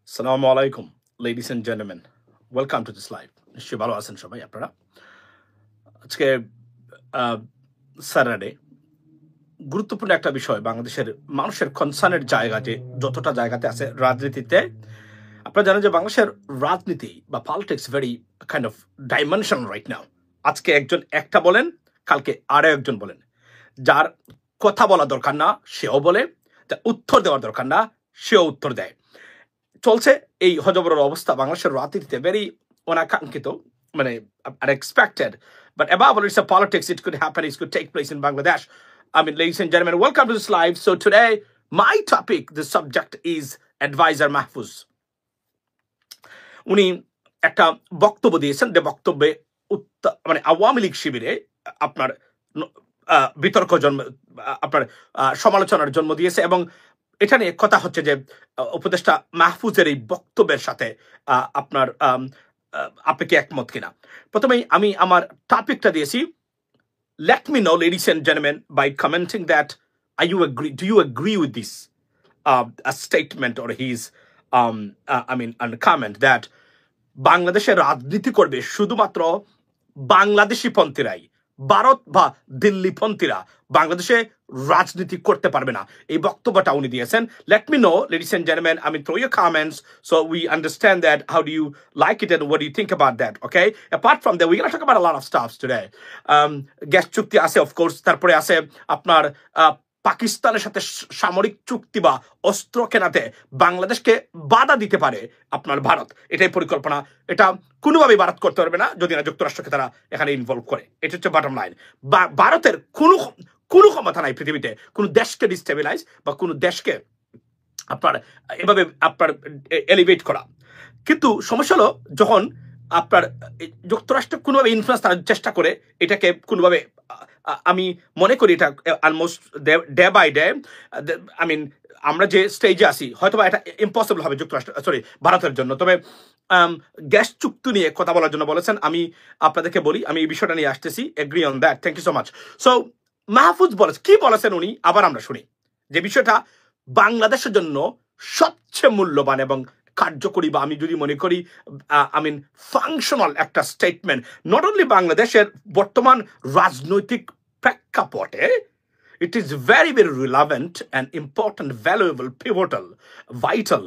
Assalamu alaikum, ladies and gentlemen. Welcome to this live. নিশ্চয়ই ভালো আছেন সবাই আপনারা। আজকে স্যাটারডে গুরুত্বপূর্ণ একটা বিষয় বাংলাদেশের মানুষের কনসার্নের জায়গা যে যতটা জায়গাতে আছে রাজনীতিতে আপনারা জানেন যে বাংলাদেশের রাজনীতি বা politics very kind of dimension right now. আজকে একজন একটা বলেন, কালকে আরো একজন বলেন। যার কথা বলা দরকার না সেও বলে, যার উত্তর দেওয়ার দরকার না সেও উত্তর দেয়। চলছে এই হজবরের অবস্থা বাংলাদেশের রাজনীতিতে ভেরি অনাকাঙ্ক্ষিত, মানে unexpected, but above all it's a politics. It could happen, it could take place in Bangladesh. I mean, ladies and gentlemen, welcome to this live. So today my topic, the subject is advisor Mahfouz. উনি একটা বক্তব্য দিয়েছেন, যে বক্তব্যে মানে আওয়ামী লীগ শিবিরে আপনার বিতর্ক জন্ম, আপনার সমালোচনার জন্ম দিয়েছে। এবং এটা নিয়ে কথা হচ্ছে যে উপদেষ্টা মাহফুজের এই বক্তব্যের সাথে আপনার আপনি কি একমত কিনা। প্রথমেই আমি আমার টপিকটা দিয়েছি, let me know, ladies and gentlemen, by commenting that do you agree with this a statement or his comment that বাংলাদেশের রাজনীতি করবে শুধুমাত্র বাংলাদেশি পন্থীরাই, ভারত বা দিল্লি পন্থীরা বাংলাদেশে রাজনীতি করতে পারবে না, এই বক্তব্যটা উনি দিয়েছেন। Let me know, ladies and gentlemen, throw your comments so we understand that. How do you like it and what do you think about that? Okay, apart from that, we're going to talk about a lot of stuff today. Gas চুক্তি আছে, of course, তারপরে আছে আপনার পাকিস্তানের সাথে সামরিক চুক্তি বা অস্ত্র কেনাতে বাংলাদেশকে বাধা দিতে পারে আপনার ভারত, এটাই পরিকল্পনা। এটা কোনোভাবেই ভারত করতে পারবে না যদি না যুক্তরাষ্ট্রকে তারা এখানে ইনভলভ করে। এটা হচ্ছে বটম লাইন। ভারতের কোনো ক্ষমতা নাই পৃথিবীতে কোনো দেশকে ডিস্টেবিলাইজ বা কোনো দেশকে আপনার এভাবে আপনার এলিভেট করা। কিন্তু সমস্যা হলো যখন আপনার যুক্তরাষ্ট্র কোনোভাবে ইনফ্লুয়েন্স তার চেষ্টা করে, এটাকে কোনোভাবে আমি মনে করি এটা অলমোস্ট ডে বাই ডে আমরা যে স্টেজে আসি হয়তো এটা ইম্পসিবল হবে ভারতের জন্য। তবে গ্যাস চুক্তি নিয়ে কথা বলার জন্য বলেছেন, আমি আপনাদেরকে বলি, আমি এই বিষয়টা নিয়ে আসতেছি। Agree on that, thank you so much. So Mahfuz কি বলেছেন উনি, আবার আমরা শুনি। যে বিষয়টা বাংলাদেশের জন্য সবচেয়ে মূল্যবান এবং কার্যকরী বা আমি যদি মনে করি ফাংশনাল একটা স্টেটমেন্ট, নট অনলি বাংলাদেশের বর্তমান রাজনৈতিক প্রেক্ষাপটে, it is very, very relevant and important, valuable, pivotal, vital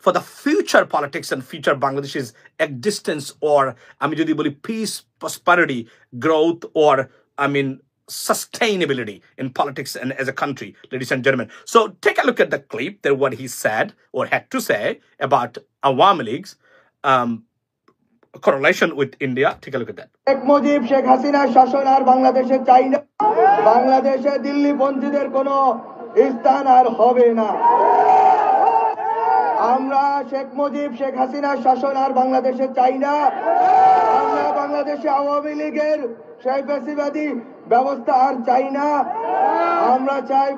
for the future politics and future Bangladesh's existence, or আমি যদি বলি peace, prosperity, growth, or sustainability in politics and as a country, ladies and gentlemen. So take a look at the clip that what he said or had to say about Awami League's correlation with India. Take a look at that. Sheikh Mujib Sheikh হাসিনার শাসন আর বাংলাদেশে চাই না, বাংলাদেশে দিল্লি পন্থীদের কোনো স্থান আর হবে না। আমরা শেখ মুজিব শেখ হাসিনার শাসন আর বাংলাদেশে চাই না। আমরা বাংলাদেশে আওয়ামী লীগের সেই ফ্যাসিবাদী ব্যবস্থা আর চাই না। আমরা চাই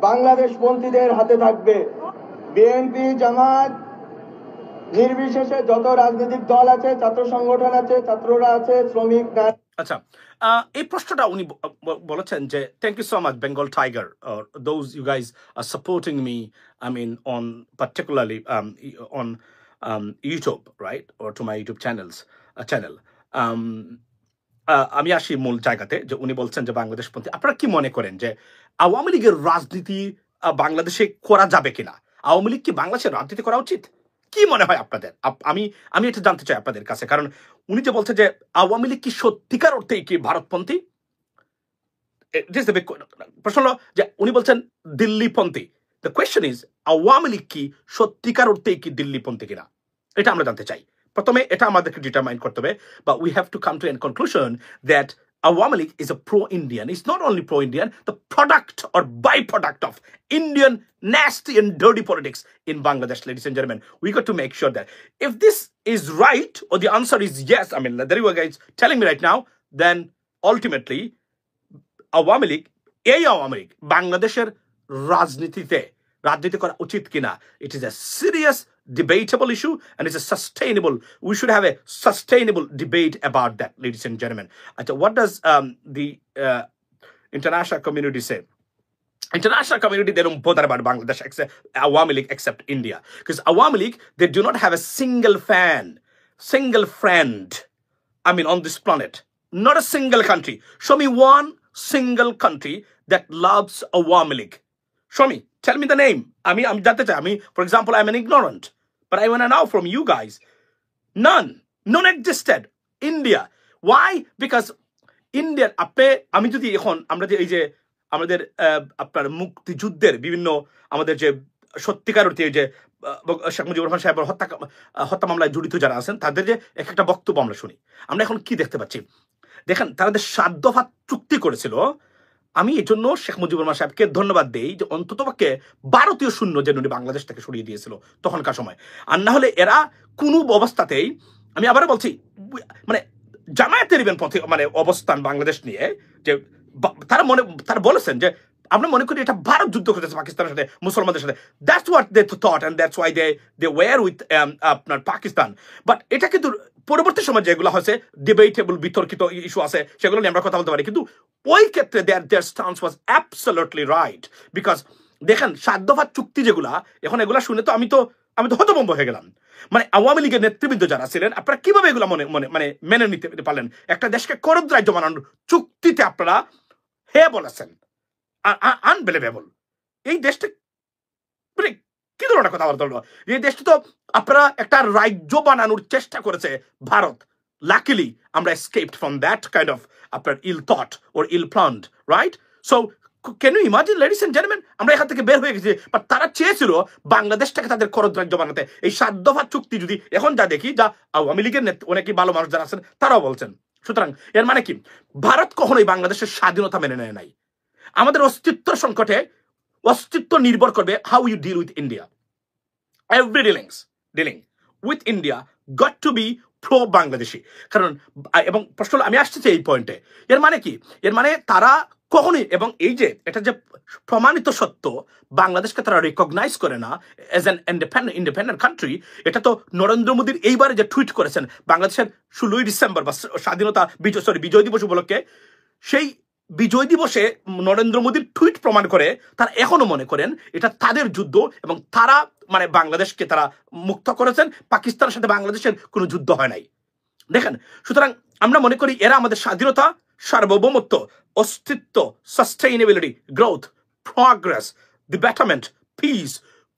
বাংলাদেশ পন্থীদের হাতে থাকবে। বিএনপি, জামাত নির্বিশেষে যত রাজনৈতিক দল আছে, ছাত্র সংগঠন আছে, ছাত্ররা আছে, শ্রমিক। আচ্ছা, এই প্রশ্নটা উনি বলেছেন যে thank you so much Bengal tiger, those you guys are supporting me on particularly on YouTube, right, or to my YouTube channel. আমি আসি মূল জায়গাতে, যে উনি বলছেন যে বাংলাদেশ পন্থী। আপনারা কি মনে করেন যে আওয়ামী লীগের রাজনীতি বাংলাদেশে করা যাবে কিনা? আওয়ামী লীগ কি বাংলাদেশে রাজনীতি করা উচিত? কি মনে হয় আপনাদের? আমি এটা জানতে চাই আপনাদের কাছে, কারণ উনি যে বলছে যে আওয়ামী লীগ কি সত্যিকার অর্থেই কি ভারতপন্থী, প্রশ্ন হলো যে উনি বলছেন দিল্লিপন্থী। The question is Awami League কি সত্যিকার অর্থেই কি দিল্লিপন্থী কিনা, এটা আমরা জানতে চাই। প্রথমে এটা আমাদেরকে ডিটারমাইন করতে হবে, বা we have to come to an conclusion that Awami League is a pro-Indian. It's not only pro-Indian, the product or byproduct of Indian nasty and dirty politics in Bangladesh, ladies and gentlemen. We got to make sure that if this is right, or the answer is yes, there you are guys telling me right now, then ultimately Awami League, Awami League, Bangladesher রাজনীতি করা উচিত কিনা, it is a serious debatable issue and it's a sustainable, we should have a sustainable debate about that, ladies and gentlemen. What does the international community say? International community, they don't bother about Bangladesh, except Awami League, except India. Because Awami League, they do not have a single fan, single friend, I mean, on this planet. Not a single country. Show me one single country that loves Awami League. Show me. Tell me the name. I mean, for example, I'm an ignorant. But I want to know from you guys. None. None existed. India. Why? Because India, আমি যদি এখন আমরা যে এই যে আমাদের আপনার মুক্তিযুদ্ধের বিভিন্ন আমাদের যে সত্যিকার অর্থে যে শেখ মুজিবুর রহমান সাহেবের হত্যা মামলায় জড়িত যারা আছেন তাদের যে এক একটা বক্তব্য আমরা শুনি, আমরা এখন কি দেখতে পাচ্ছি দেখেন, তারা যে 7 দফা চুক্তি করেছিল। আমি এই জন্য শেখ মুজিবুর রহমান সাহেবকে ধন্যবাদ দেই যে অন্ততপক্ষে ভারতীয় শূন্য যেন উনি বাংলাদেশ থেকে সরিয়ে দিয়েছিল তখনকার সময়। আর না হলে এরা কোনো অবস্থাতেই, আমি আবারও বলছি, মানে জামায়াতের ইভেন পথে মানে অবস্থান বাংলাদেশ নিয়ে যে তারা বলেছেন যে আমরা মনে করি এটা ভারত যুদ্ধ করেছে পাকিস্তানের সাথে, মুসলমানদের সাথে। That's what they thought and that's why they were with আপনার পাকিস্তান। বাট এটা কিন্তু পরবর্তী সময় যেগুলো হয়েছে ডিবেটেবল, বিতর্কিত ইস্যু আছে, সেগুলো নিয়ে আমরা কথা বলতে পারি। কিন্তু ওই ক্ষেত্রে their stance was absolutely right. Because দেখেন 7 দফা চুক্তি যেগুলা, এখন এগুলা শুনে তো আমি তো হতভম্ব হয়ে গেলাম। মানে আওয়ামী লীগের নেতৃবৃন্দ যারা ছিলেন, আপনারা কিভাবে এগুলো মেনে নিতে পারলেন? একটা দেশকে করদ রাজ্য বানানোর চুক্তিতে আপনারা বলেছেন, আনবিলিভেবল। এই দেশটা মানে কি ধরনের কথা বলতে হলো? এই দেশটা তো আপনারা একটা রাজ্য বানানোর চেষ্টা করেছে ভারত। লাকিলি আমরা escaped from that kind of আপনার ill thought or ill planned, right? So can you imagine, ladies and gentlemen, আমরা এখান থেকে বের হয়ে গেছি, বাট তারা চেয়েছিল বাংলাদেশটাকে তাদের করদ রাজ্য বানাতে। এই 7 দফা চুক্তি যদি এখন যা দেখি, যা আওয়ামী লীগের অনেকেই ভালো মানুষ যারা আছেন তারাও বলছেন। সুতরাং এর মানে কি, ভারত কখনোই বাংলাদেশের স্বাধীনতা মেনে নেয় নাই। আমাদের অস্তিত্ব সংকটে অস্তিত্ব নির্ভর করবে how you deal with India. Every dealing with India got to be pro Bangladeshi. কারণ এবং প্রশ্ন আমি আসতেছি এই পয়েন্টে, এর মানে কি, এর মানে তারা কখনই, এবং এই যে এটা যে প্রমাণিত সত্য, বাংলাদেশকে তারা রিকগনাইজ করে না এজ অ্যান ইন্ডিপেন্ডেন্ট কান্ট্রি। এটা তো নরেন্দ্র মোদীর এইবারে যে টুইট করেছেন বাংলাদেশের 16ই ডিসেম্বর বা স্বাধীনতা বিজয় দিবস উপলক্ষে, সেই বিজয় দিবসে নরেন্দ্র মোদীর টুইট প্রমাণ করে তারা এখনো মনে করেন এটা তাদের যুদ্ধ এবং তারা মানে বাংলাদেশকে তারা মুক্ত করেছেন। পাকিস্তানের সাথে বাংলাদেশের কোনো যুদ্ধ হয় নাই। দেখেন, সুতরাং আমরা মনে করি এরা আমাদের স্বাধীনতা, সার্বভৌমত্ব, অস্তিত্ব, sustainability, growth, progress, the betterment, piece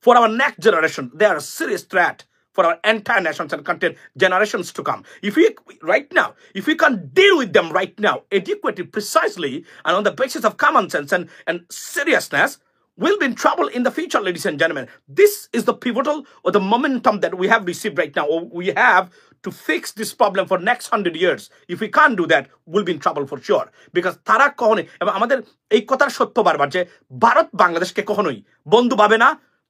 for our next generation, they are a serious threat for our entire nations and content generations to come. If we can't deal with them right now adequately, precisely, and on the basis of common sense and seriousness, we'll be in trouble in the future, ladies and gentlemen. This is the pivotal or the momentum that we have received right now, or we have to fix this problem for next 100 years. If we can't do that, we'll be in trouble for sure. Because তারা কখনোই, এবং আমাদের এই কথার সত্য বারবার যে ভারত বাংলাদেশকে কখনোই বন্ধু ভাবে না,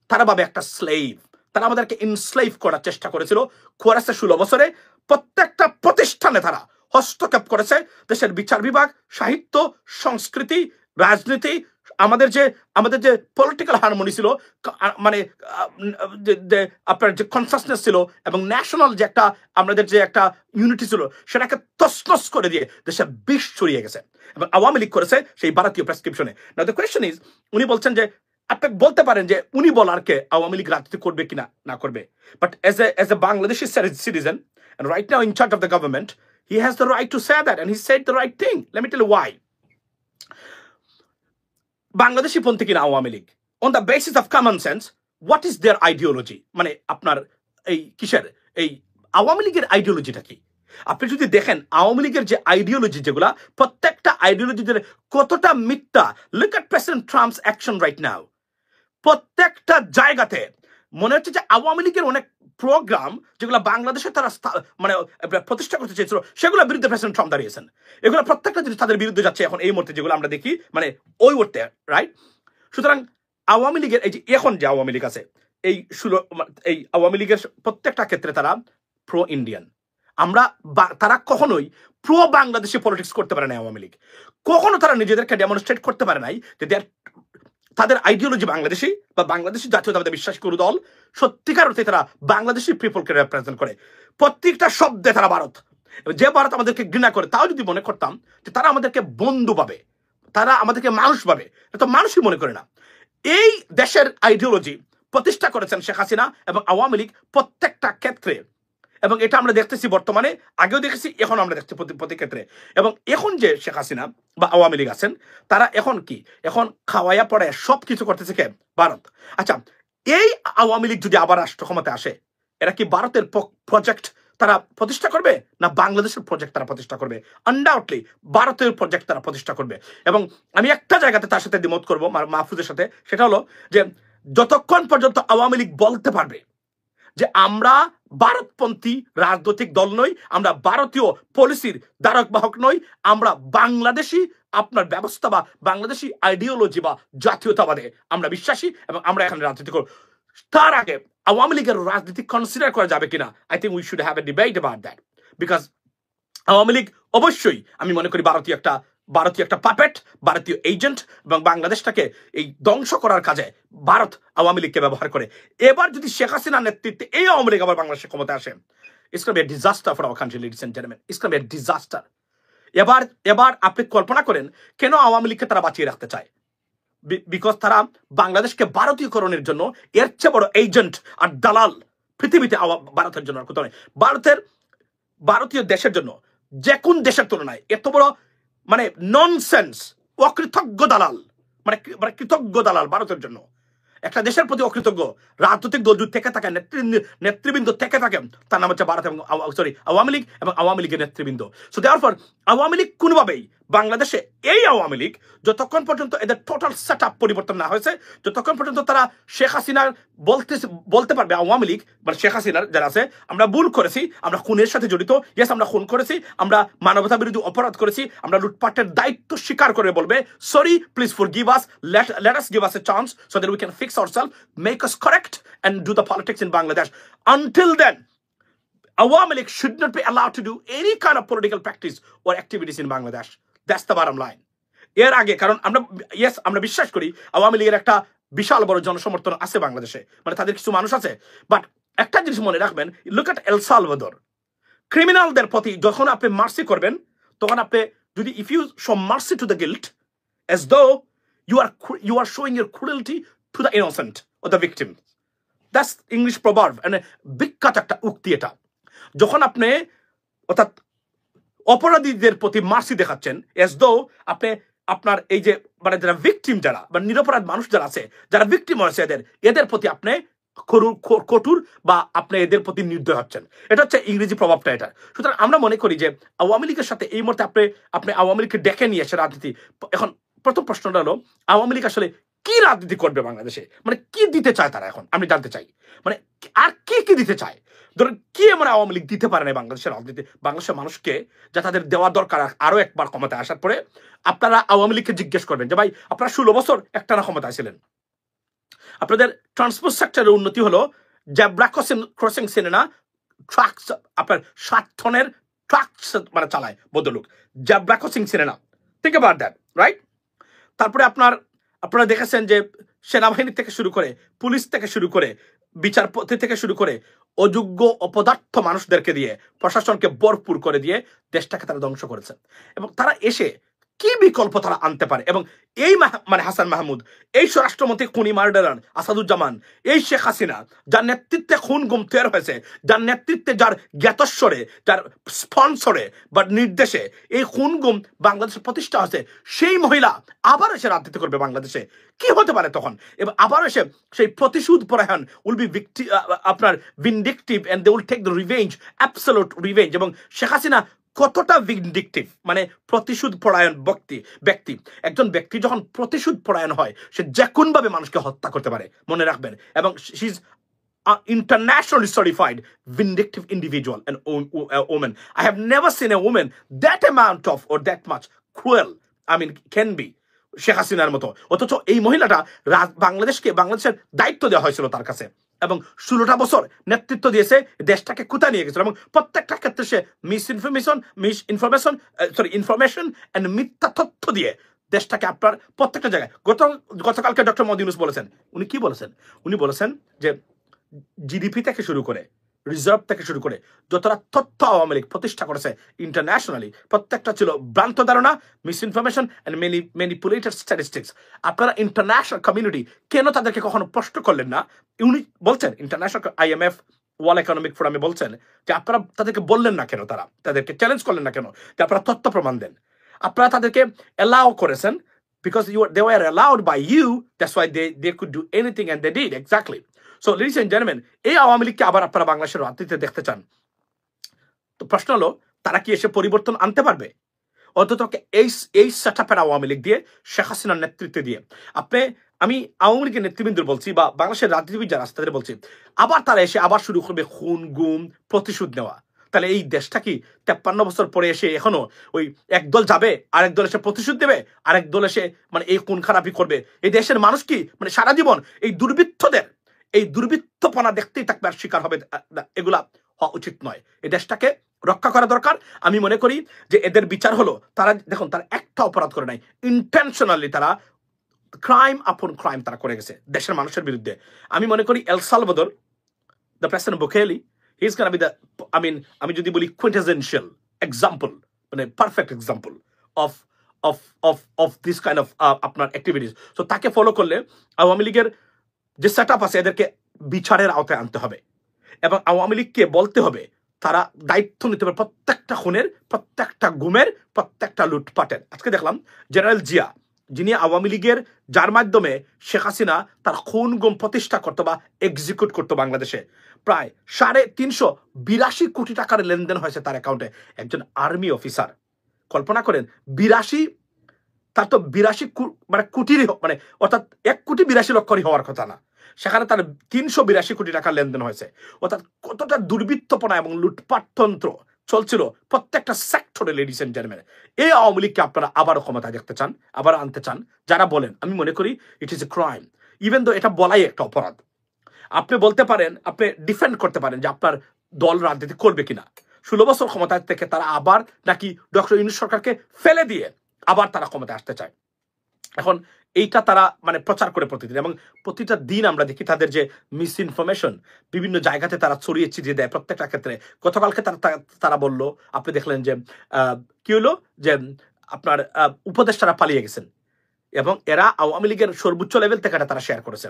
তারা ভাবে একটা স্লেভ। তারা আমাদেরকে ইনস্লেভ করার চেষ্টা করেছিল, করেছে 16 বছরে। প্রত্যেকটা প্রতিষ্ঠানে তারা হস্তক্ষেপ করেছে, দেশের বিচার বিভাগ, সাহিত্য, সংস্কৃতি, রাজনীতি, আমাদের যে পলিটিক্যাল হারমোনি ছিল, মানে আপনার যে কনসাসনেস ছিল এবং ন্যাশনাল যে একটা আমাদের যে একটা ইউনিটি ছিল, সেটাকে তছনছ করে দিয়ে দেশে বিষ ছড়িয়ে গেছে। এবং আওয়ামী লীগ করেছে সেই ভারতীয় প্রেসক্রিপশনে। নাও দ্য কোয়েশ্চন ইজ, উনি বলছেন যে আপনি বলতে পারেন যে উনি বলারকে আওয়ামী লীগ রাজনীতি করবে কিনা না করবে, but as a Bangladeshi citizen and right now in charge of the government, he has the right to say that, and he said the right thing. Let me tell you why. Bangladeshi পন্থী কিনা Awami League, on the basis of common sense, what is their ideology? মানে আপনার এই কিসের এই আওয়ামী লীগের আইডিওলজিটা কি? আপনি যদি দেখেন আওয়ামী লীগের যে আইডিওলজি, যেগুলা প্রত্যেকটা আইডিওলজি কতটা মিথ্যা। Look at president Trump's action right now. প্রত্যেকটা জায়গাতে মনে হচ্ছে যে আওয়ামী লীগের অনেক প্রোগ্রাম যেগুলো বাংলাদেশে তারা মানে প্রতিষ্ঠা করতে চেয়েছিল, সেগুলোর বিরুদ্ধে প্রেসিডেন্ট ট্রাম্প দাঁড়িয়েছেন। এগুলো প্রত্যেকটা জিনিস তাদের বিরুদ্ধে যাচ্ছে এখন এই মুহূর্তে, যেগুলো আমরা দেখি মানে ওই মুহূর্তে, রাইট? সুতরাং আওয়ামী লীগের এই যে এখন যে আওয়ামী লীগ আছে, এই আওয়ামী লীগের প্রত্যেকটা ক্ষেত্রে তারা প্রো ইন্ডিয়ান। তারা কখনোই প্রো বাংলাদেশি পলিটিক্স করতে পারে না। আওয়ামী লীগ কখনো তারা নিজেদেরকে ডেমনস্ট্রেট করতে পারে নাই যে তাদের আইডিওলজি বাংলাদেশি বা বাংলাদেশি জাতীয়তাবাদে বিশ্বাস করে দল, সত্যিকার অর্থে তারা বাংলাদেশি পিপলকে রিপ্রেজেন্ট করে। প্রত্যেকটা শব্দে তারা ভারত, যে ভারত আমাদেরকে ঘৃণা করে, তাও যদি মনে করতাম যে তারা আমাদেরকে বন্ধু পাবে, তারা আমাদেরকে মানুষ পাবে, তো মানুষই মনে করে না। এই দেশের আইডিওলজি প্রতিষ্ঠা করেছেন শেখ হাসিনা এবং আওয়ামী লীগ প্রত্যেকটা ক্ষেত্রে, এবং এটা আমরা দেখতেছি বর্তমানে, আগেও দেখেছি, এখন আমরা দেখছি প্রতি ক্ষেত্রে। এবং এখন যে শেখ হাসিনা বা আওয়ামী লীগ আছেন, তারা এখন কি, এখন খাওয়াইয়া পড়ে সব কিছু করতেছে কে? ভারত। আচ্ছা, এই আওয়ামী লীগ যদি আবার রাষ্ট্র ক্ষমতায় আসে, এরা কি ভারতের প্রজেক্ট তারা প্রতিষ্ঠা করবে, না বাংলাদেশের প্রজেক্ট তারা প্রতিষ্ঠা করবে? আনডাউটলি ভারতের প্রজেক্ট তারা প্রতিষ্ঠা করবে। এবং আমি একটা জায়গাতে তার সাথে দ্বিমত করবো, মাহফুজের সাথে, সেটা হলো যে যতক্ষণ পর্যন্ত আওয়ামী লীগ বলতে পারবে যে আমরা ভারতপন্থী রাজনৈতিক দল নই, আমরা ভারতীয় পলিসির ধারক বাহক নই, আমরা বাংলাদেশি আপনার ব্যবস্থা বা বাংলাদেশি আইডিওলজি বা জাতীয়তাবাদে আমরা বিশ্বাসী এবং আমরা এখানে রাজনীতি করব, তার আগে আওয়ামী লীগের রাজনীতি কনসিডার করা যাবে কিনা, I think we should have a debate about that. Because Awami League অবশ্যই, আমি মনে করি, ভারতীয় একটা পাপেট, ভারতীয় এজেন্ট, এবং বাংলাদেশটাকে এই ধ্বংস করার কাজে ভারত আওয়ামী লীগকে ব্যবহার করে। এবার যদি শেখ হাসিনার নেতৃত্বে এই আওয়ামী লীগ আবার বাংলাদেশের ক্ষমতায় আসে, it's gonna be a disaster for our country, ladies and gentleman, it's gonna be a disaster. এবার আপনি কল্পনা করেন কেন আওয়ামী লীগকে তারা বাঁচিয়ে রাখতে চায়? বিকজ তারা বাংলাদেশকে ভারতীয়করণের জন্য এর চেয়ে বড় এজেন্ট আর দালাল পৃথিবীতে ভারতের জন্য আর কোথাও নেই। ভারতীয় দেশের জন্য যে কোন দেশের তুলনায় এত বড় মানে ননসেন্স, অকৃতজ্ঞ দালাল, মানে কৃতজ্ঞ দালাল ভারতের জন্য। একটা দেশের প্রতি অকৃতজ্ঞ রাজনৈতিক দল যদি থেকে থাকে, নেতৃবৃন্দ থেকে থাকে, তার নাম হচ্ছে ভারত এবং আওয়ামী লীগ এবং আওয়ামী লীগের নেতৃবৃন্দ। সো দেয়ারফর আওয়ামী লীগ কোনোভাবেই বাংলাদেশে, এই আওয়ামী লীগ যতক্ষণ পর্যন্ত এদের টোটাল সেট আপ পরিবর্তন না হয়েছে, যতক্ষণ পর্যন্ত তারা শেখ হাসিনার বলতে পারবে, আওয়ামী লীগ মানে শেখ হাসিনার যারা আছে, আমরা ভুল করেছি, আমরা খুনের সাথে জড়িত, ইয়েস আমরা খুন করেছি, আমরা মানবতা বিরোধী অপরাধ করেছি, আমরা লুটপাটের দায়িত্ব স্বীকার করে বলবে, sorry, please forgive us, let us give us a chance so that we can fix ourselves, make us correct and do the politics in Bangladesh. Until then, Awami League should not be allowed to do any kind of political practice or activities in Bangladesh. That's the bottom line. এর আগে, কারণ আমরা বিশ্বাস করি আওয়ামী লীগের একটা বিশাল বড় জনসমর্থন আছে বাংলাদেশে, মানে তাদের কিছু মানুষ আছে। বাট একটা জিনিস মনে রাখবেন, লুক এট এল সালভাদর, ক্রিমিনালদের প্রতি যখন আপনি মার্সি করবেন, তখন আপনি যদি if you show mercy to the guilt, as though you are showing your cruelty to the innocent or the victim. That's English proverb, and বিখ্যাত একটা উক্তি এটা। যখন আপনি অর্থাৎ অপরাধীদের প্রতি মার্সি দেখাচ্ছেন, as though আপনি আপনার এই যে মানে যারা ভিকটিম, যারা বা নিরপরাধ মানুষ যারা আছে, যারা ভিকটিম হয়েছে, এদের প্রতি আপনি কঠোর বা আপনি এদের প্রতি নির্দয় হচ্ছেন। এটা হচ্ছে ইংরেজি প্রভাবটা এটা। সুতরাং আমরা মনে করি যে আওয়ামী লীগের সাথে এই মুহূর্তে আপনি আওয়ামী লীগকে ডেকে নিয়ে এসে রাজনীতি, এখন প্রথম প্রশ্নটা হলো আওয়ামী লীগ আসলে কি রাজনীতি করবে বাংলাদেশে, মানে কি দিতে চায় তারা? এখন আমি জানতে চাই, মানে আর কি দিতে চায়? ধরুন কি এমন আওয়ামী লীগ দিতে পারে না বাংলাদেশের রাজনীতি, বাংলাদেশের মানুষকে, যা তাদের দেওয়া দরকার আরো একবার ক্ষমতায় আসার পরে? আপনারা আওয়ামী লীগকে জিজ্ঞেস করবেন যে ভাই, আপনারা 16 বছর একটানা ক্ষমতায় ছিলেন, আপনাদের ট্রান্সপোর্ট সেক্টরের উন্নতি হলো জেব্রা ক্রসিং সিনেমা ট্রাক, আপনার 7 টনের ট্রাক মানে চালায় বদলুক, zebra crossing cinema, think about that, right? তারপরে আপনারা দেখেছেন যে সেনাবাহিনী থেকে শুরু করে, পুলিশ থেকে শুরু করে, বিচারপতি থেকে শুরু করে, অযোগ্য অপদার্থ মানুষদেরকে দিয়ে, প্রশাসনকে ভরপুর করে দিয়ে দেশটাকে তারা ধ্বংস করেছে। এবং তারা এসে কি বিকল্প তারা আনতে পারে? এবং এই মানে হাসান মাহমুদ, এই স্বরাষ্ট্রমন্ত্রী খুনি মার্ডারার আসাদুজ্জামান, এই শেখ হাসিনা, যার নেতৃত্বে খুন গুম তৈরি হয়েছে, যার নেতৃত্বে, যার জ্ঞাতস্বরে, যার স্পন্সরে বা নির্দেশে এই খুন গুম বাংলাদেশে প্রতিষ্ঠা হয়েছে, সেই মহিলা আবার এসে রাজনীতি করবে বাংলাদেশে, কি হতে পারে তখন? এবং আবার এসে সেই প্রতিশোধ পরায়ণ উইল বি আপনার vindictive, and they will take the revenge, absolute revenge. এবং শেখ হাসিনা কতটা ভিন্ডিকটিভ, মানে প্রতিশোধ পরায়ণ ব্যক্তি। একজন ব্যক্তি যখন প্রতিশোধ পরায়ণ হয়, সে যে কোনভাবে মানুষকে হত্যা করতে পারে, মনে রাখবেন। এবং she is internationally certified vindictive individual and woman. I have never seen a woman that amount of or that much cruel, I mean, can be Sheikh হাসিনার মতো। অথচ এই মহিলাটা বাংলাদেশের দায়িত্ব দেওয়া হয়েছিল তার কাছে, এবং 16টা বছর নেতৃত্ব দিয়েছে, দেশটাকে কোথায় নিয়ে গেছিল। এবং প্রত্যেকটা ক্ষেত্রে সে ইনফরমেশন এন্ড মিথ্যা তথ্য দিয়ে দেশটাকে আপনার প্রত্যেকটা জায়গায়, গতকালকে ডক্টর মোহাম্মদ ইউনূস বলেছেন, উনি কি বলেছেন? উনি বলেছেন যে জিডিপি থেকে শুরু করে রিজার্ভ থেকে শুরু করে যতটা তথ্য আওয়ামী লীগ প্রতিষ্ঠা করেছে ইন্টারন্যাশনালি, প্রত্যেকটা ছিল ভ্রান্ত ধারণা, miss information and manipulated statistics. আপনারা ইন্টারন্যাশনাল কমিউনিটি কেন তাদেরকে কখনো প্রশ্ন করলেন না? উনি বলছেন, ইন্টারন্যাশনাল IMF ওয়ার্ল্ড ইকোনমিক ফোরামে বলছেন যে আপনারা তাদেরকে বললেন না কেন, তাদেরকে চ্যালেঞ্জ করলেন না কেন যে আপনারা তথ্য প্রমাণ দেন? আপনারা তাদেরকে অ্যালাউ করেছেন because they were allowed by you, that's why they could do anything and they did exactly. So ladies and gentlemen, এই আওয়ামী লীগকে আবার আপনারা বাংলাদেশের রাজনীতিতে দেখতে চান, তো প্রশ্ন হলো তারা কি এসে পরিবর্তন আনতে পারবে? অন্তত এই সেটআপের আওয়ামী লীগ দিয়ে, শেখ হাসিনার নেতৃত্বে দিয়ে আমি আওয়ামী লীগের নেতৃবৃন্দ বলছি বা বাংলাদেশের রাজনীতিবিদ যারা আছে তাদের বলছি, আবার তারা এসে আবার শুরু করবে খুন গুম প্রতিশোধ নেওয়া। তাহলে এই দেশটা কি 53 বছর পরে এসে এখনো ওই একদল যাবে, আরেক দল এসে প্রতিশোধ দেবে, আরেক দল এসে মানে এই খুন খারাপি করবে? এই দেশের মানুষ কি মানে সারা জীবন এই দুর্বৃত্তপনা দেখতেই থাকবে আর শিকার হবে? এগুলা হওয়া উচিত নয়। এই দেশটাকে রক্ষা করা দরকার। আমি মনে করি যে এদের বিচার হলো, তারা দেখুন তারা একটা অপরাধ করে নাই, ইন্টেনশনালি তারা ক্রাইম আপন ক্রাইম তারা করে গেছে দেশের মানুষের বিরুদ্ধে। আমি মনে করি El Salvador, the president Bukele, he is gonna be the, আমি যদি বলি quintessential example, মানে perfect example of of of of this kind of আপনার অ্যাক্টিভিটিস। সো তাকে ফলো করলে আওয়ামী লীগের যে সেট আপ আছে এদেরকে বিচারের আওতায় আনতে হবে এবং আওয়ামী লীগকে বলতে হবে তারা দায়িত্ব নিতে হবে প্রত্যেকটা খুনের, প্রত্যেকটা গুমের, প্রত্যেকটা লুটপাটের। আজকে দেখলাম জেনারেল জিয়া, যিনি আওয়ামী লীগের, যার মাধ্যমে শেখ হাসিনা তার খুন গুম প্রতিষ্ঠা করতো বা এক্সিকিউট করতো বাংলাদেশে, প্রায় 382 কোটি টাকার লেনদেন হয়েছে তার অ্যাকাউন্টে। একজন আর্মি অফিসার, কল্পনা করেন, 82, তার তো 82 মানে কোটিরই, মানে অর্থাৎ 1,82,00,000 হওয়ার কথা না, সেখানে তার 382 কোটি টাকার লেনদেন হয়েছে। অর্থাৎ কতটা দুর্বৃত্তপনা এবং লুটপাটতন্ত্র চলছিল প্রত্যেকটা সেক্টরে। লেডিস এন্ড জেন্টলম্যান, এই আওয়ামী লীগকে আপনারা আবারও ক্ষমতায় দেখতে চান, আবার আনতে চান যারা বলেন, আমি মনে করি it is a crime, even though এটা বলাই একটা অপরাধ। আপনি বলতে পারেন, আপনি ডিফেন্ড করতে পারেন যে আপনার দল রাজনীতি করবে কিনা। 16 বছর ক্ষমতায় থেকে তারা আবার নাকি ডক্টর ইউনূস সরকারকে ফেলে দিয়ে আবার তারা ক্ষমতায় আসতে চায়। এখন এইটা তারা মানে প্রচার করে প্রতিদিন, এবং প্রতিটা দিন আমরা দেখি তাদের যে মিস ইনফরমেশন বিভিন্ন জায়গাতে তারা ছড়িয়ে ছিটিয়ে দেয় প্রত্যেকটা ক্ষেত্রে। গতকালকে তারা বলল, আপনি দেখলেন যে কি হলো, যে আপনার উপদেষ্টারা পালিয়ে গেছেন এবং এরা আওয়ামী লীগের সর্বোচ্চ লেভেল থেকে এটা তারা শেয়ার করেছে।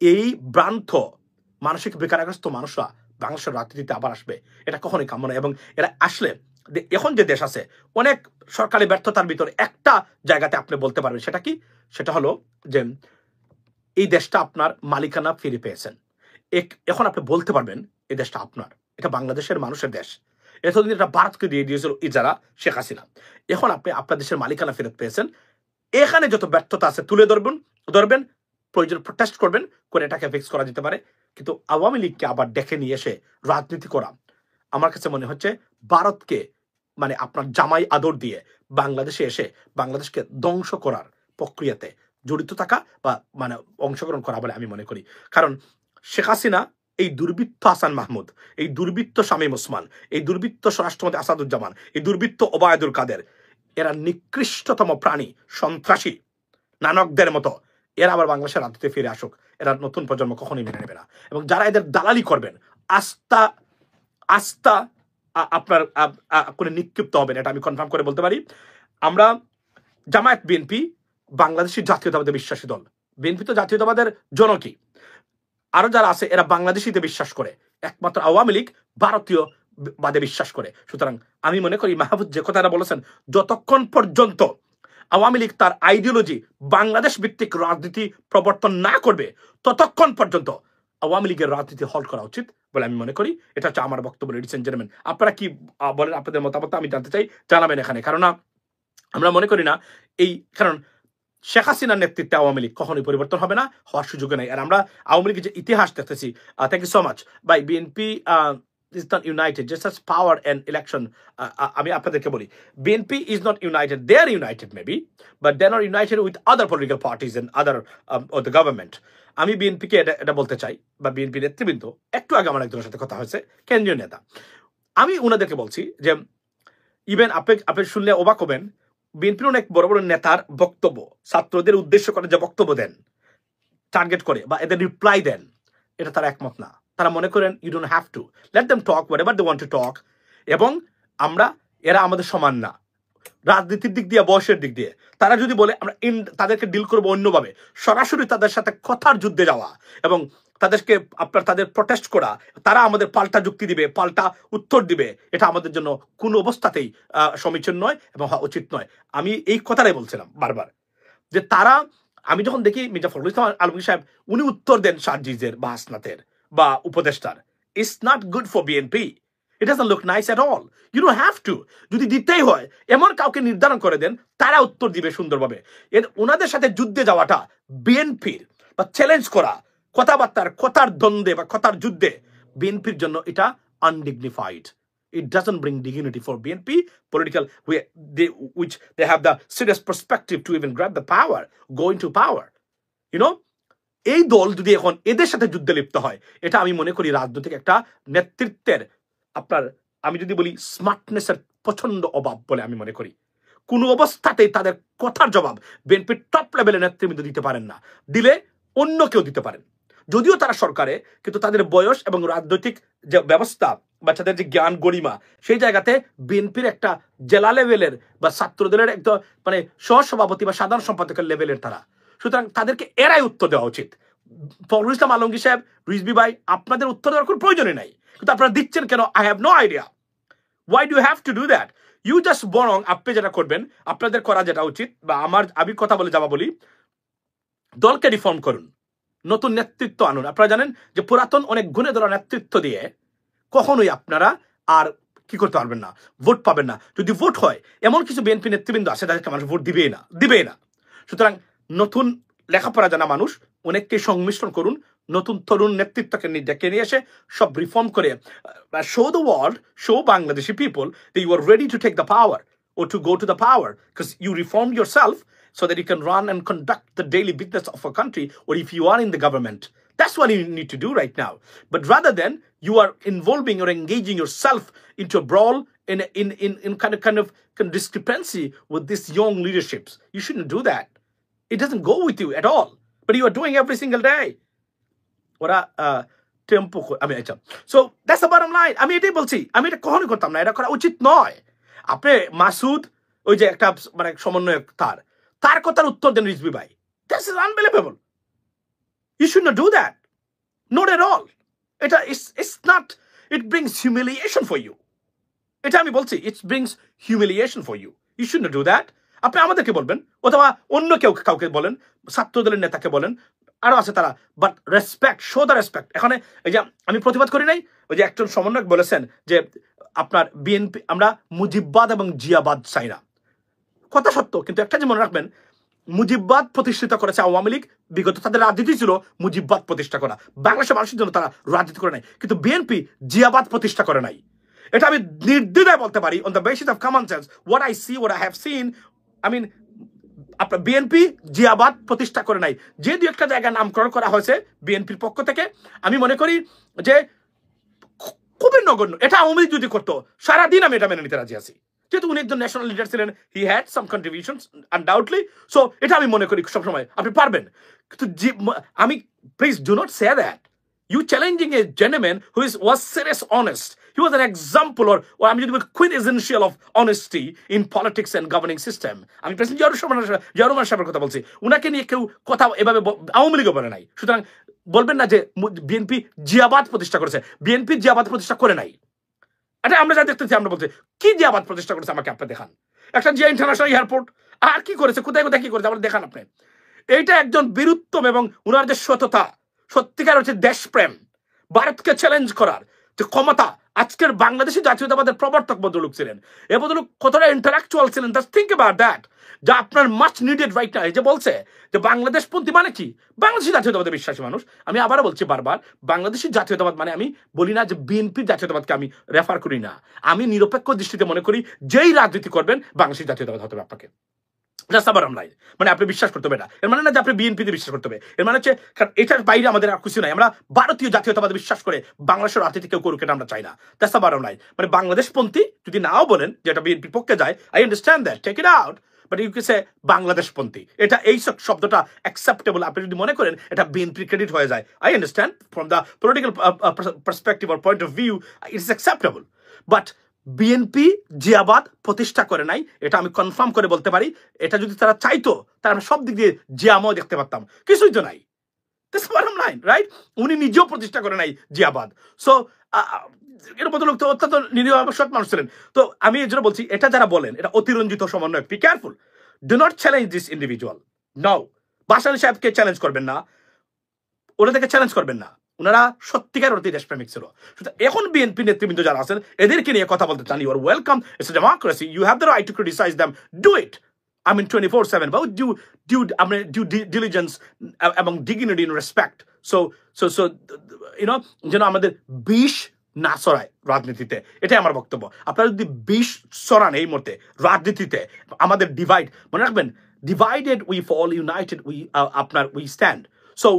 এই ভ্রান্ত মানসিক বেকারগ্রস্ত মানুষরা বাংলাদেশের রাজনীতিতে আবার আসবে, এটা কখনোই কাম্য নয়। এবং এরা আসলে এখন যে দেশ আছে অনেক সরকারি ব্যর্থতার ভিতরে একটা জায়গাতে আপনি বলতে পারবেন, সেটা কি? সেটা হলো যে এই দেশটা আপনার মালিকানা ফিরে পেয়েছেন। এখন আপনি বলতে পারবেন এই দেশটা আপনার, এটা বাংলাদেশের মানুষের দেশ। এতদিন এটা ভারতকে দিয়ে দিয়েছিল ইজারা শেখ হাসিনা। এখন আপনি আপনার দেশের মালিকানা ফেরত পেয়েছেন। এখানে যত ব্যর্থতা আছে তুলে ধরবেন, প্রয়োজন প্রটেস্ট করবেন, করে এটাকে ফিক্স করা যেতে পারে। কিন্তু আওয়ামী লীগকে আবার ডেকে নিয়ে এসে রাজনীতি করা, আমার কাছে মনে হচ্ছে ভারতকে মানে আপনার জামাই আদর দিয়ে বাংলাদেশে এসে বাংলাদেশকে ধ্বংস করার প্রক্রিয়াতে জড়িত থাকা বা মানে অংশগ্রহণ করা বলে আমি মনে করি। কারণ শেখ হাসিনা, এই দুর্বৃত্ত হাসান মাহমুদ, এই দুর্বৃত্ত শামীম ওসমান, এই দুর্বৃত্ত স্বরাষ্ট্রমন্ত্রী আসাদুজ্জামান, এই দুর্বৃত্ত ওবায়দুল কাদের, এরা নিকৃষ্টতম প্রাণী, সন্ত্রাসী, নানকদের মতো। এরা আবার বাংলাদেশের রাজনীতিতে ফিরে আসুক, এরা নতুন প্রজন্ম কখনোই মেনে নেবে না। এবং যারা এদের দালালি করবেন, আস্থা আপনার করে নিক্ষিপ্ত হবেন, এটা আমি কনফার্ম করে বলতে পারি। আমরা জামায়াত বিএনপি বাংলাদেশি জাতীয়তাবাদে বিশ্বাসী দল। বিএনপি তো জাতীয়তাবাদের জনকী, আরো যারা আছে এরা বাংলাদেশিতে বিশ্বাস করে। একমাত্র আওয়ামী লীগ ভারতীয় বাদে বিশ্বাস করে। সুতরাং আমি মনে করি মাহবুব যে কথাটা বলেছেন, যতক্ষণ পর্যন্ত আওয়ামী লীগ তার আইডিওলজি বাংলাদেশ ভিত্তিক রাজনীতি প্রবর্তন না করবে, ততক্ষণ পর্যন্ত আওয়ামী লীগের রাজনীতি হল করা উচিত বলে আমি মনে করি। এটা হচ্ছে আমার বক্তব্য। লেডিস এন্ড জেন্টলম্যান, আপনারা কি বলেন? আপনাদের মতামত আমি জানতে চাই, জানাবেন এখানে। কারণ আমরা মনে করি না কারণ শেখ হাসিনার নেতৃত্বে আওয়ামী লীগ কখনোই পরিবর্তন হবে না, হওয়ার সুযোগ নেই। আর আমরা আওয়ামী লীগের যে ইতিহাস দেখতেছি, thank you so much bye BNP is not united, just as power and election. আমি আপনাদেরকে বলি, BNP is not united. They are united maybe, but they are not united with other political parties and other or the government. আমি বিএনপিকে এটা বলতে চাই, বা BNP নেতৃবৃন্দ, একটু আগে আমার একজনের সাথে কথা হয়েছে, কেন্দ্রীয় নেতা, আমি ওনাদেরকে বলছি যে ইভেন আপনি শুনলে অবাক হবেন, বিএনপির অনেক বড় বড় নেতার বক্তব্য, ছাত্রদের উদ্দেশ্য করে যে বক্তব্য দেন, টার্গেট করে বা এদের রিপ্লাই দেন, এটা তারা একমত না। তারা মনে করেন you don't have to, let them talk whatever they want to talk. এবং এরা আমাদের সমান না রাজনীতির দিক দিয়ে, বয়সের দিক দিয়ে। তারা যদি বলে আমরা তাদেরকে ডিল করবো অন্যভাবে, সরাসরি তাদের সাথে কথার যুদ্ধে যাওয়া এবং তাদের প্রটেস্ট করা, তারা আমাদের পাল্টা যুক্তি দিবে, পাল্টা উত্তর দিবে, এটা আমাদের জন্য কোনো অবস্থাতেই সমীচীন নয় এবং উচিত নয়। আমি এই কথাটাই বলছিলাম বারবার, যে আমি যখন দেখি মির্জা ফখরুল ইসলাম আলমগীর সাহেব উনি উত্তর দেন সার্জিজের বা হাসনাতের বা উপদেষ্টার, it's not good for BNP. It doesn't look nice at all. You don't have to. যদি দিতেই হয় এমন কাউকে নির্ধারণ করে দেন, তারা উত্তর দিবে সুন্দরভাবে। ওনাদের সাথে যুদ্ধে যাওয়াটা বিএনপির বা চ্যালেঞ্জ করা, কথার দ্বন্দ্বে বা কথার যুদ্ধে বিএনপির জন্য এটা undignified. It doesn't bring dignity for BNP political, which they have the serious perspective to even grab the power, go into power. You know, এই দল যদি এখন এদের সাথে যুদ্ধে লিপ্ত হয়, এটা আমি মনে করি রাজনৈতিক একটা নেতৃত্বের আমি যদি বলি স্মার্টনেসের প্রচন্ড অভাব বলে আমি মনে করি। কোনো অবস্থাতেই তাদের কথার জবাব বিএনপির টপ লেভেলের নেতৃবৃন্দ দিতে পারেন না, দিলে অন্য কেউ দিতে পারেন। যদিও তারা সরকারে, কিন্তু তাদের বয়স এবং রাজনৈতিক যে ব্যবস্থা বা তাদের যে জ্ঞান গরিমা, সেই জায়গাতে বিএনপির একটা জেলা লেভেলের বা ছাত্রদলের একদম সহসভাপতি বা সাধারণ সম্পাদকের লেভেলের তারা। সুতরাং তাদেরকে এরাই উত্তর দেওয়া উচিত। ফখরুল ইসলাম আলমগীর সাহেব, রিজভী ভাই, আপনাদের উত্তর দেওয়ার কোনো প্রয়োজনই নাই, কিন্তু আপনারা দিচ্ছেন কেন? I have no idea. Why do have to do that? You just বরং আপনি যেটা করবেন, আপনাদের করা যেটা উচিত, বা আমি কথা বলে যাওয়া বলি, দলকে রিফর্ম করুন, নতুন নেতৃত্ব আনুন। আপনারা জানেন যে পুরাতন অনেক গুণে ধরা নেতৃত্ব দিয়ে কখনোই আপনারা আর কি করতে পারবেন না, ভোট পাবেন না। যদি ভোট হয়, এমন কিছু বিএনপি নেতৃবৃন্দ আছে তাদেরকে মানুষ ভোট দিবেই না। সুতরাং নতুন লেখাপড়া জানা মানুষ অনেককে সংমিশ্রণ করুন, নতুন তরুণ নেতৃত্বকে ডেকে নিয়ে এসে সব রিফর্ম করে show the world, show Bangladeshi people that you are ready to take the power or to go to the power, because you reformed yourself so that you can run and conduct the daily business of a country, or if you are in the government. That's what you need to do right now. But rather than you are involving or engaging yourself into a brawl in kind of discrepancy with these young leaderships, you shouldn't do that. It doesn't go with you at all. But you are doing every single day. ওরা tempo, so that's the bottom line. আমি এটাই বলছি, আমি এটা কখনোই করতাম না, এটা করা উচিত নয়। আপনি মাসুদ, ওই যে একটা সমন্বয়ক, তার কথার উত্তর দেন রিজভী ভাই, that's is unbelievable. You should not do that, not at all. এটা it's not, it brings humiliation for you. এটা আমি বলছি, it brings humiliation for you. You should not do that. আপনি আমাদেরকে বলবেন, অথবা অন্য কাউকে বলেন, ছাত্রদলের নেতাকে বলেন, আরো আছে তারা, but respect, show the respect. এখানে এই যে আমি প্রতিবাদ করি নাই, ওই যে একজন সমন্বয়ক বলেছেন যে আপনার বিএনপি, আমরা মুজিববাদ এবং জিয়াবাদ চাই না। কথা সত্য, কিন্তু একটা যে মনে রাখবেন, মুজিববাদ প্রতিষ্ঠিত করেছে আওয়ামী লীগ, বিগত তাদের রাজনীতি ছিল মুজিববাদ প্রতিষ্ঠা করা, বাংলাদেশের মানুষের জন্য তারা রাজনীতি করে নাই। কিন্তু বিএনপি জিয়াবাদ প্রতিষ্ঠা করে নাই, এটা আমি নির্দ্বিধায় বলতে পারি, on the basis of common sense, what I see, what I have seen. I mean, আপনার বিএনপি জিয়াবাদ প্রতিষ্ঠা করে নাই। যে দু একটা জায়গায় নামকরণ করা হয়েছে বিএনপির পক্ষ থেকে, আমি মনে করি যে খুবই নগণ্য। এটা আওয়ামী লীগ যদি করতো, সারাদিন আমি এটা মেনে নিতে রাজি আছি, যেহেতু উনি একজন ন্যাশনাল লিডার ছিলেন, he had some contributions undoubtedly. So এটা আমি মনে করি সবসময় আপনি পারবেন, কিন্তু আমি please do not say that. You challenging a gentleman who was serious honest. He was an example, or I'm just a quintessential of honesty in politics and governing system. আমি প্রেসিডেন্ট জিয়াউর রহমান সাহেবের কথা বলছি, উনাকে নিয়ে কেউ কথা এভাবে আওয়ামী লীগও বলে নাই। সুতরাং বলবেন না যে বিএনপি জিয়াবাদ প্রতিষ্ঠা করেছে, বিএনপি জিয়াবাদ প্রতিষ্ঠা করে নাই। এটা আমরা যা দেখতেছি, আমরা বলছি কি জিয়াবাদ প্রতিষ্ঠা করেছে, আমাকে আপনি দেখান। একটা জিয়া ইন্টারন্যাশনাল এয়ারপোর্ট, আর কি করেছে, কোথায় কোথায় কি করেছে, আমরা দেখান আপনি। এইটা একজন বীরুত্তম এবং উনার যে সততা, সত্যিকার হচ্ছে দেশপ্রেম, ভারতকে চ্যালেঞ্জ করার যে ক্ষমতা। আজকের বাংলাদেশি জাতীয়তাবাদের প্রবর্তক ভদ্রলোক ছিলেন, এ ভদ্রলোক কতটা ইন্টালেকচুয়াল ছিলেন, জাস্ট থিঙ্ক অ্যাবাউট দ্যাট। যা আপনার মাচ নিডেড রাইট নাও। এই যে বলছে যে বাংলাদেশপন্থী মানে কি, বাংলাদেশি জাতীয়তাবাদে বিশ্বাসী মানুষ। আমি আবারও বলছি বারবার, বাংলাদেশি জাতীয়তাবাদ মানে আমি বলি না যে বিএনপির জাতীয়তাবাদকে আমি রেফার করি না, আমি নিরপেক্ষ দৃষ্টিতে মনে করি যেই রাজনীতি করবেন বাংলাদেশি জাতীয়তাবাদ হতে হবে আপনাকে। মানে আপনি বিশ্বাস করতে হবে না, এর মানে না যে আপনি বিএনপিতে বিশ্বাস করতে হবে। এর মানে হচ্ছে, কারণ এটার বাইরে আমাদের আর কিছু নাই। আমরা ভারতীয় জাতীয়তাবাদে বিশ্বাস করে বাংলাদেশের রাজনীতি কেউ করুক, এটা আমরা চাই না। That's the bottom line. মানে বাংলাদেশপন্থী যদি নাও বলেন যে এটা বিএনপির পক্ষে যায়, I understand that, take it out, but you কে সে বাংলাদেশপন্থী। এটা এই শব্দটা অ্যাকসেপ্টেবল আপনি যদি মনে করেন এটা বিএনপি ক্রেডিট হয়ে যায়। I understand from the political perspective or point of view it's acceptable, but BNP জিয়াবাদ প্রতিষ্ঠা করে নাই, এটা আমি কনফার্ম করে বলতে পারি। এটা যদি তারা চাইতো তারা আমরা সব দিক দিয়ে জিয়ামও দেখতে পারতাম, কিছুই তো নাই। That's the bottom line, right? উনি নিজেও প্রতিষ্ঠা করে নাই জিয়াবাদ। সো এর মতো লোক তো অত্যন্ত নিরীহ সৎ মানুষ ছিলেন। তো আমি এই জন্য বলছি এটা যারা বলেন এটা অতিরঞ্জিত সমন্বয়। Be careful, do not challenge this individual. No, Bhasani সাহেবকে চ্যালেঞ্জ করবেন না, ওনাদেরকে চ্যালেঞ্জ করবেন না। ওনারা সত্যিকার অর্থে দেশপ্রেমিক ছিল। এখন বিএনপি নেতৃবৃন্দ যারা আছেন এদেরকে নিয়ে কথা বলতে চান, you are welcome, it's a democracy, you have the right to criticize them, do it. I mean 24/7, but due diligence among dignity and respect. So you know, যেন আমাদের বিষ না ছড়ায় রাজনীতিতে, এটাই আমার বক্তব্য। আপনারা যদি বিষ ছড়ান এই মুহূর্তে রাজনীতিতে, আমাদের ডিভাইড, মনে রাখবেন, divided we fall, united we stand. So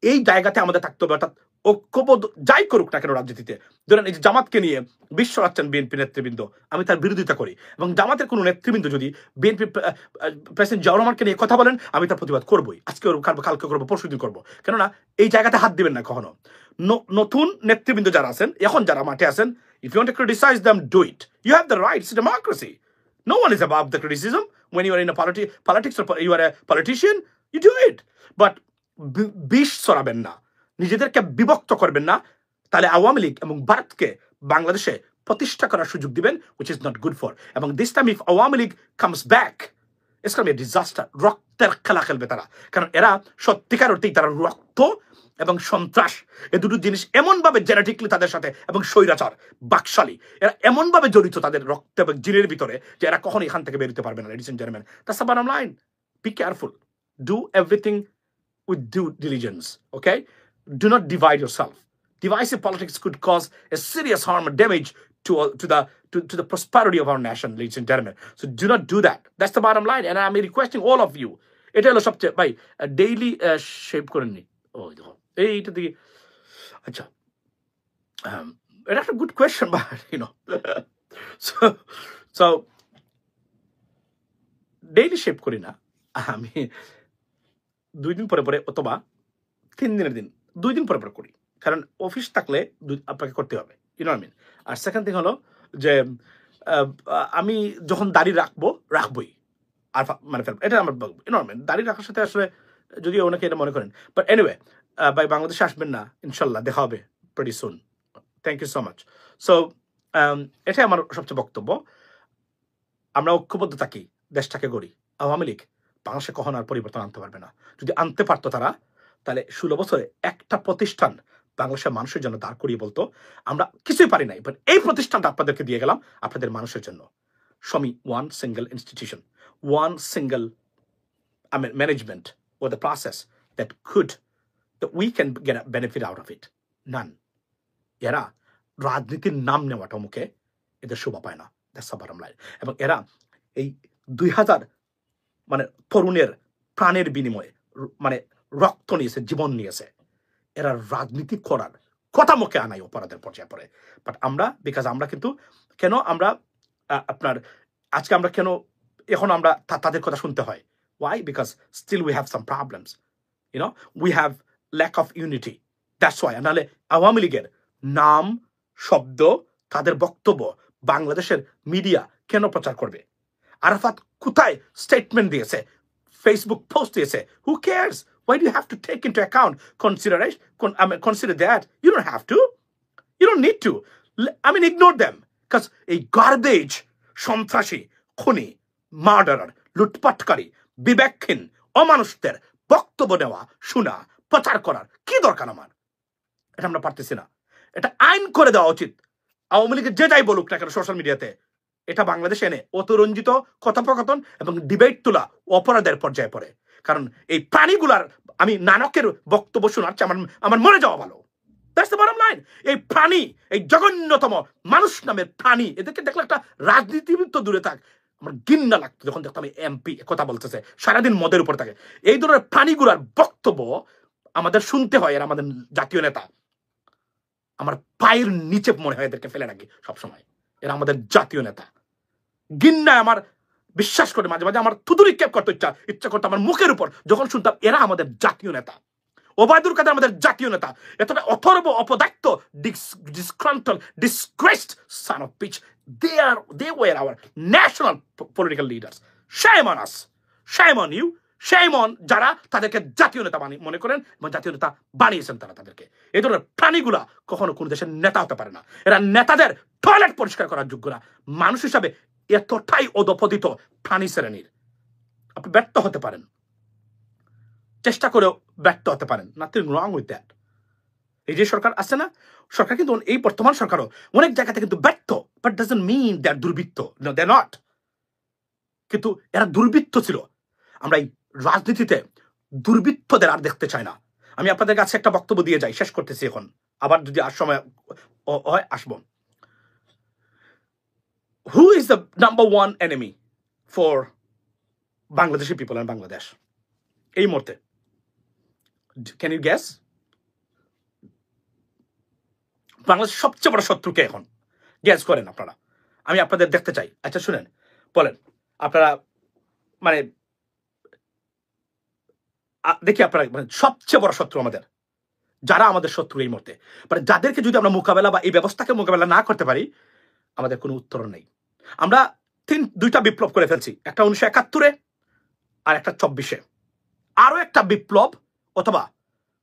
এই জায়গাতে আমাদের থাকতে হবে, অর্থাৎ ঐক্যবোধ যাই করুক না কেন রাজনীতিতে। ধরেন এই যে জামাতকে নিয়ে বিশ্ব রাখছেন বিএনপি নেতৃবৃন্দ, আমি তার বিরোধিতা করি, এবং জামাতের কোনো নেতৃবৃন্দ যদি বিএনপি প্রেসিডেন্ট জিয়াউর রহমানকে নিয়ে কথা বলেন আমি তার প্রতিবাদ করবোই, আজকে করবো, কালকে করবো, পরশুদিন করবো। কেননা এই জায়গাতে হাত দিবেন না কখনো। নতুন নেতৃবৃন্দ যারা আছেন, এখন যারা মাঠে আছেন, if you want to criticize them, do it, you have the right, it's democracy, no one is above the criticism. when you are in a politics or you are a politician, you do it, but বিষ ছড়াবেন না, নিজেদেরকে বিভক্ত করবেন না, তাহলে আওয়ামী লীগ এবং ভারতকে বাংলাদেশে প্রতিষ্ঠা করার সুযোগ দিবেন, which is not good for. এবং this time if Awami League comes back, it's going to be a disaster. রক্তের খেলা খেলবে তারা, কারণ এরা সত্যিকার অর্থেই তারা রক্ত এবং সন্ত্রাস এই দুটো জিনিস এমনভাবে জেনেটিকলি তাদের সাথে, এবং স্বৈরাচার বাকশালী, এরা এমনভাবে জড়িত তাদের রক্ত এবং জিনের ভিতরে যে এরা কখনো এখান থেকে বেরোতে পারবে না। Ladies and gentlemen, that's the bottom line. Be careful, do everything with due diligence, okay? Do not divide yourself. Divisive politics could cause a serious harm or damage to the prosperity of our nation, ladies and gentlemen. So do not do that. That's the bottom line, and I'm requesting all of you. এটা হলো সবচেয়ে ভাই daily shape করেননি। ও দেখো এইটা দিকে, আচ্ছা এটা একটা good question, but you know so daily shape করি না আমি, 2 দিন পরে পরে অথবা 3 দিনের দিন 2 দিন পরে পরে করি, কারণ অফিস থাকলে আপনাকে করতে হবে, ইউ নো আই মিন। আর সেকেন্ড থিং হলো যে আমি যখন দাড়ি রাখবই, আর মানে এটা আমার ইউ নো আই মিন, দাড়ি রাখার সাথে আসলে যদিও অনেকে এটা মনে করেন, বাট এনিওয়ে ভাই বাংলাদেশে আসবেন না, ইনশাল্লাহ দেখা হবে pretty soon. Thank you so much. So এটাই আমার সবচেয়ে বক্তব্য। আমরা ঐক্যবদ্ধ থাকি, দেশটাকে গড়ি। আওয়ামী লীগ বাংলাদেশে কখনো আর পরিবর্তন আনতে পারবে না। যদি আনতে পারতো তারা, তাহলে 16 বছরে একটা প্রতিষ্ঠান বাংলাদেশের মানুষের জন্য দাঁড় করিয়ে বলতো আমরা কিছুই পারি নাই, বাট এই প্রতিষ্ঠানটা আপনাদেরকে দিয়ে গেলাম আপনাদের মানুষের জন্য। Show me one single institution, one single management or the process that we can get a benefit out of it. None. এরা রাজনীতির নাম নেওয়াটা মুখে এদের শোভা পায় না। That's the bottom line. এবং এরা এই 2000 মানে তরুণের প্রাণের বিনিময়ে মানে রক্ত নিয়েছে, জীবন নিয়েছে, এরা রাজনীতি করার কথা মুখে আনাই অপরাধের পর্যায়ে পড়ে। বাট আমরা, বিকজ আমরা কিন্তু কেন আমরা আপনার আজকে আমরা কেন এখন আমরা তাদের কথা শুনতে হয়, why? Because still we have some problems, you know, we have lack of unity, that's why. নাহলে আওয়ামী লীগের নাম, শব্দ, তাদের বক্তব্য বাংলাদেশের মিডিয়া কেন প্রচার করবে? আরাফাত কোথায় স্টেটমেন্ট দিয়েছে, ফেসবুক পোস্ট দিয়েছে, who cares? Why do you have to take into account consider that? You don't have to, you don't need to, I mean ignore them, because a garbage সন্ত্রাসী, খুনি, murderer, লুটপাটকারী, বিবেকহীন অমানুষদের বক্তব্য নেওয়া, শোনা, প্রচার করার কি দরকার আমার? এটা আমরা পারতেছি না। এটা আইন করে দেওয়া উচিত। আওয়ামী লীগের যে যাই বলুক না কেন সোশ্যাল মিডিয়াতে, এটা বাংলাদেশে এনে অতিরঞ্জিত কথোপকথন এবং ডিবেট তোলা অপরাধের পর্যায়ে পড়ে। কারণ এই প্রাণীগুলার, আমি নানকের বক্তব্য শোনার চেয়ে আমার মরে যাওয়া ভালো। That's the bottom line. এই প্রাণী, এই জঘন্যতম মানুষ নামের প্রাণী, এদেরকে দেখলে একটা রাজনীতিবিদ তো দূরে থাক, আমার ঘৃণা লাগতো যখন দেখতাম এমপি কথা বলতেছে, সারাদিন মদের উপর থাকে। এই ধরনের প্রাণীগুলার বক্তব্য আমাদের শুনতে হয়, আর আমাদের জাতীয় নেতা, আমার পায়ের নিচে মনে হয় এদেরকে ফেলে রাখি সবসময়, এরা আমাদের জাতীয় নেতা। ঘৃণায় আমার বিশ্বাস করে মাঝে মাঝে আমার থুতুরি ক্যাপ করতে ইচ্ছা করতো আমার মুখের উপর যখন শুনতাম এরা আমাদের জাতীয় নেতা, ওবায়দুল কাদের আমাদের জাতীয় নেতা, এতটা অথর্ব অপদার্থ disgruntled disgraced son of bitch, they were our national political leaders. Shame on us, shame on you, shame on যারা তাদেরকে জাতীয় নেতা মনে করেন এবং জাতীয় নেতা বানিয়েছেন তারা তাদেরকে। এই ধরনের প্রাণীগুলা কখনো কোনো দেশের নেতা হতে পারে না। এরা নেতাদের টয়লেট পরিষ্কার করার যোগ্য না। মানুষ হিসাবে এতটাই অধপতিত প্রাণী শ্রেণীর। আপনি ব্যর্থ হতে পারেন, চেষ্টা করেও ব্যর্থ হতে পারেন, নাথিং রং উইথ দ্যাট। এই যে সরকার আছে না, সরকার কিন্তু এই বর্তমান সরকারও অনেক জায়গাতে কিন্তু ব্যর্থ, বাট ডাজন্ট মিন দে আর দুর্বৃত্ত, নো দে নট। কিন্তু এরা দুর্বৃত্ত ছিল। আমরা এই রাজনীতিতে দুর্বৃত্তদের আর দেখতে চাই না। আমি আপনাদের কাছে একটা বক্তব্য দিয়ে যাই, শেষ করতেছি এখন, আবার যদি আর সময় হয় আসবো। Who is the number one enemy for Bangladeshi people in Bangladesh? এই মুহূর্তে ক্যান ইউ গেস? বাংলাদেশের সবচেয়ে বড় শত্রুকে এখন গ্যাস করেন আপনারা, আমি আপনাদের দেখতে চাই। আচ্ছা শুনেন, বলেন আপনারা, মানে দেখি আপনারা, মানে সবচেয়ে বড় শত্রু আমাদের, যারা আমাদের শত্রু এই মুহূর্তে, মানে যাদেরকে যদি আমরা মোকাবেলা বা এই ব্যবস্থাকে মোকাবেলা না করতে পারি, আমাদের কোনো উত্তর নেই। আমরা দুইটা বিপ্লব করে ফেলছি, একটা 1971-এ আর একটা 24-এ। আরো একটা বিপ্লব অথবা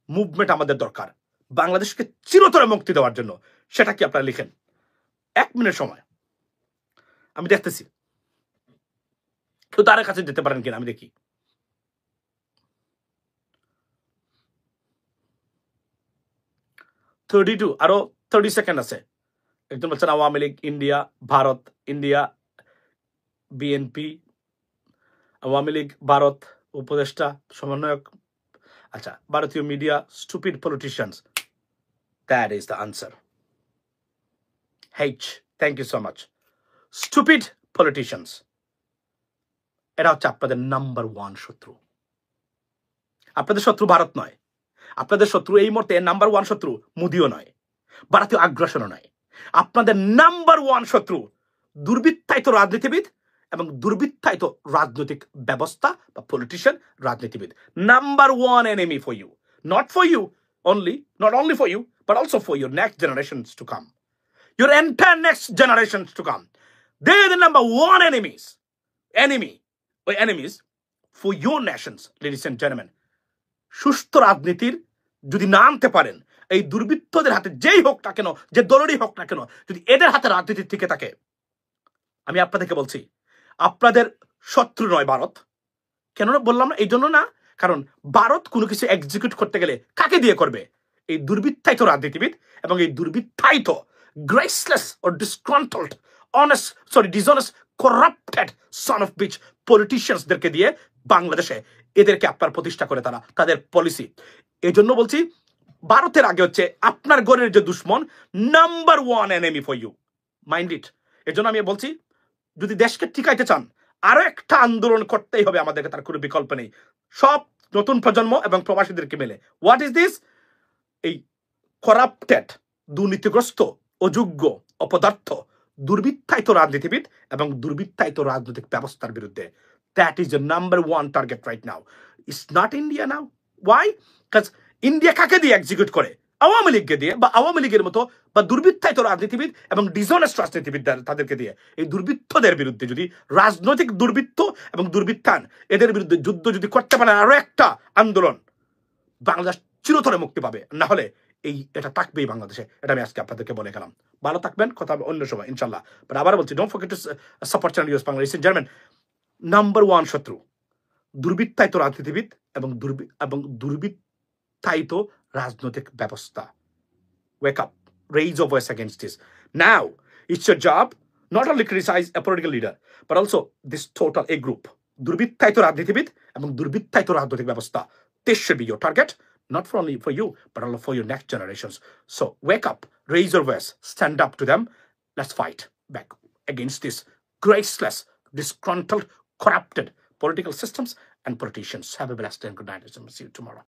মুভমেন্ট আমাদের দরকার বাংলাদেশকে চিরতরে মুক্তি দেওয়ার জন্য। সেটা কি আপনারা লিখেন, 1 মিনিট সময় আমি দেখতেছি, কেউ তার কাছে যেতে পারেন কিনা আমি দেখি। আরো 30 সেকেন্ড আছে। একজন বলছেন আওয়ামী লীগ ইন্ডিয়া, ভারত ইন্ডিয়া, বিএনপি, আওয়ামী লীগ ভারত, উপদেষ্টা সমন্বয়ক, আচ্ছা ভারতীয় media, stupid politicians. That is the answer. Thank you so much. Stupid politicians, এরা হচ্ছে আপনাদের নাম্বার 1 শত্রু। আপনাদের শত্রু ভারত নয়, আপনাদের শত্রু এই মুহূর্তে নাম্বার 1 শত্রু মোদিও নয়, ভারতীয় আগ্রাসনও নয়। আপনাদের নাম্বার 1 শত্রু দুর্বৃত্তায়িত রাজনীতিবিদ এবং দুর্বৃত্তায়িত রাজনৈতিক ব্যবস্থা বা পলিটিশিয়ান, রাজনীতিবিদ। Number 1 enemy for you, not only for you, but also for your next generations to come, your entire next generations to come. They are the number 1 enemies for your nations, ladies and gentlemen. সুস্থ রাজনীতির যদি না আনতে পারেন, এই দুর্বৃত্তদের হাতে যেই হোক না কেন, যে দলেরই হোক না কেন, যদি এদের হাতে রাজনীতি থেকে থাকে, আমি আপনাদেরকে বলছি আপনাদের শত্রু নয় ভারত। কেন বললাম না? এই জন্য না, কারণ ভারত কোনো কিছু এক্সিকিউট করতে গেলে কাকে দিয়ে করবে? এই দুর্বৃত্তায়িত রাজনীতিবিদ এবং এই দুর্বৃত্তায়িত গ্রেসলেস ও disgruntled dishonest corrupted son of bitch পলিটিশিয়ানসদেরকে দিয়ে বাংলাদেশে এদেরকে আপনার প্রতিষ্ঠা করে তারা তাদের পলিসি। এই জন্য বলছি ভারতের আগে হচ্ছে আপনার গণের যে দুশ্মন, number 1 enemy for you, mind it. এই জন্য আমি বলছি যদি দেশকে টিকাইতে চান, আরো একটা আন্দোলন করতেই হবে আমাদেরকে, তার কোনো বিকল্প নেই। সব নতুন প্রজন্ম এবং প্রবাসীদেরকে মিলে, হোয়াট ইজ দিস? এই করাপ্টেড, দুর্নীতিগ্রস্ত, অযোগ্য, অপদার্থ, দুর্বৃত্তায়িত রাজনীতিবিদ এবং দুর্বৃত্তায়িত রাজনৈতিক ব্যবস্থার বিরুদ্ধে। That is the number 1 target right now. It's not India now. Why? Because India কাকে দিয়ে এক্সিকিউট করে? আওয়ামী লীগকে দিয়ে, বা আওয়ামী লীগের মতো বা দুর্বৃত্তায়িত রাজনীতিবিদ এবং ডিসঅনেস্ট রাজনীতিবিদ তাদেরকে দিয়ে। এই দুর্বৃত্তদের বিরুদ্ধে যদি রাজনৈতিক দুর্বৃত্ত এবং দুর্বৃত্তান এদের বিরুদ্ধে যুদ্ধ যদি করতে পারে, আরো একটা আন্দোলন, বাংলাদেশ চিরতরে মুক্তি পাবে। না হলে এটা থাকবেই বাংলাদেশে। এটা আমি আজকে আপনাদেরকে বলে গেলাম। ভালো থাকবেন, কথা হবে অন্য সময় ইনশাল্লাহ। বাট আবার বলছি, don't forget to support channel US Bangla. Listen German, number 1 শত্রু দুর্বৃত্তায়িত রাজনীতিবিদ এবং দুর্বৃত্তায়িত রাজনৈতিক ব্যবস্থা। Wake up, raise your voice against this. Now, it's your job not only criticize a political leader, but also this total a group. দুর্বৃত্তায়িত রাজনীতিবিদ এবং দুর্বৃত্তায়িত রাজনৈতিক ব্যবস্থা. This should be your target, not only for you, but also for your next generations. So wake up, raise your voice, stand up to them. Let's fight back against this graceless, disgruntled, corrupted political systems and politicians. Have a blessed day and good night. I'll see you tomorrow.